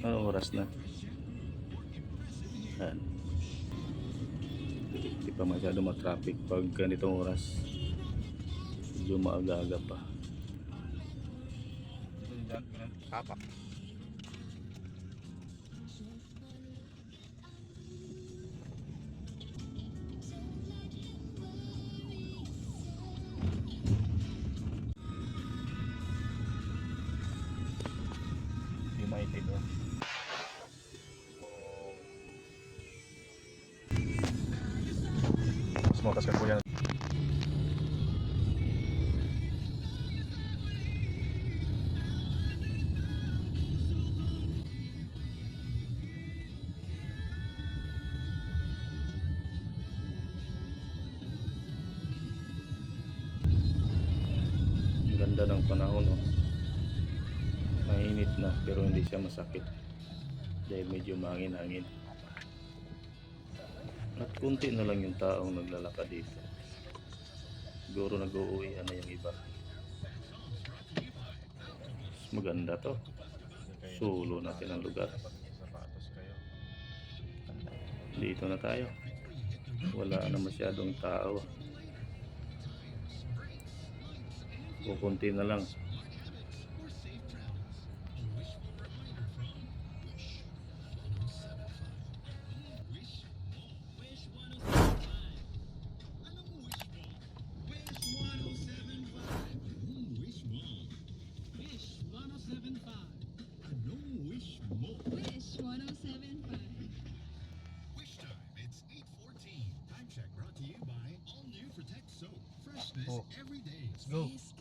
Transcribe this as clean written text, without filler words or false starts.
Anong oras na? Yan. Hindi pa masyado matraffic pag ganitong oras. Medyo maaga-aga pa. Kapak. United oh. Mas motas ka po yan. Ang ganda ng panahon, no? Mainit na pero hindi siya masakit dahil medyo mahangin-hangin. At kunti na lang yung taong naglalakad dito. Siguro nag-uuwian na yung iba. Maganda to. Sulo natin ang lugar. Dito na tayo. Wala na masyadong tao. Kukunti na lang. Wish 1075. Wish time. It's 8:14. Time check brought to you by All New Protect Soap. Freshness Oh. every day. Go. Yes,